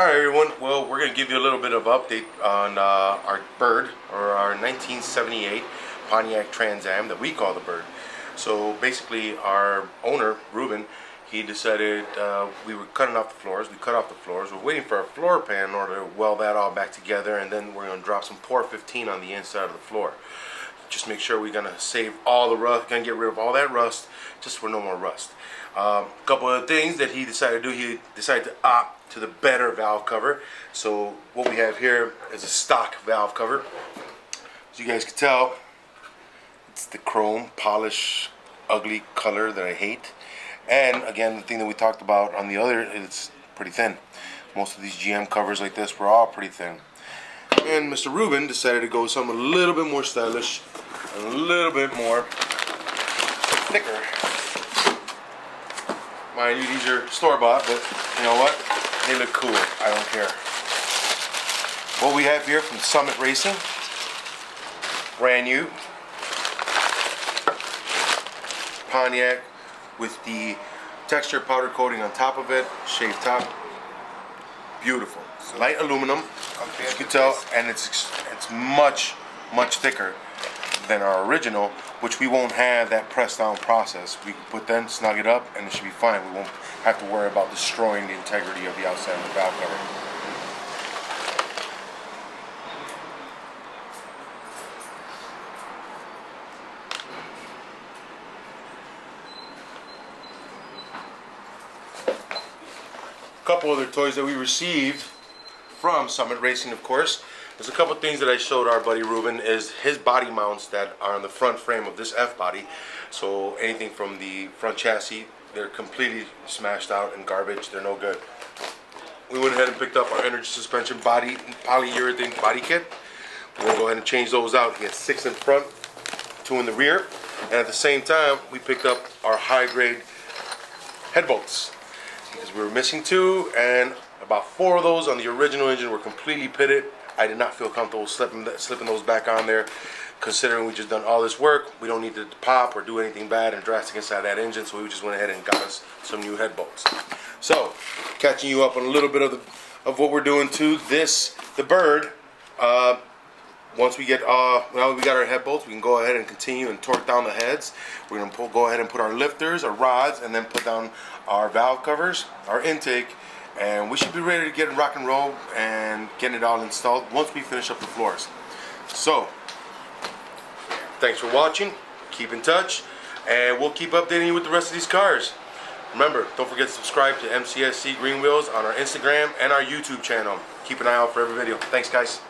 Alright everyone, well we're going to give you a little bit of update on our bird, or our 1978 Pontiac Trans Am that we call the bird. So basically our owner, Ruben, he decided we were cutting off the floors. We cut off the floors. We're waiting for a floor pan in order to weld that all back together, and then we're going to drop some Pour 15 on the inside of the floor. Just make sure we're going to save all the rust, going to get rid of all that rust, just for no more rust. A couple of things that he decided to do, he decided to opt to the better valve cover. So what we have here is a stock valve cover. As you guys can tell, it's the chrome, polished, ugly color that I hate. And again, the thing that we talked about on the other, it's pretty thin. Most of these GM covers like this were all pretty thin. And Mr. Ruben decided to go with something a little bit more stylish, and a little bit more thicker. Mind you, these are store-bought, but you know what? They look cool. I don't care. What we have here from Summit Racing, brand new Pontiac with the texture powder coating on top of it, shaved top. Beautiful. It's light aluminum, as you can tell, and it's much thicker than our original, which we won't have that press down process. We can put them, snug it up, and it should be fine. We won't have to worry about destroying the integrity of the outside of the valve cover. A couple other toys that we received from Summit Racing, of course. There's a couple things that I showed our buddy Ruben, is his body mounts that are on the front frame of this F body. So anything from the front chassis, they're completely smashed out and garbage. They're no good. We went ahead and picked up our energy suspension body polyurethane body kit. We're going to go ahead and change those out. He has 6 in front, 2 in the rear. And at the same time, we picked up our high grade head bolts, because we were missing 2, and about 4 of those on the original engine were completely pitted. I did not feel comfortable slipping those back on there, considering we just done all this work. We don't need to pop or do anything bad and drastic inside that engine, so we just went ahead and got us some new head bolts. So, catching you up on a little bit of what we're doing to the bird. Once we get now we got our head bolts, we can go ahead and continue and torque down the heads. We're gonna go ahead and put our lifters, our rods, and then put down our valve covers, our intake, and we should be ready to get rock and roll and getting it all installed once we finish up the floors. So, thanks for watching. Keep in touch, and we'll keep updating you with the rest of these cars. Remember, don't forget to subscribe to mcscgreenwheels on our Instagram and our YouTube channel. Keep an eye out for every video. Thanks, guys.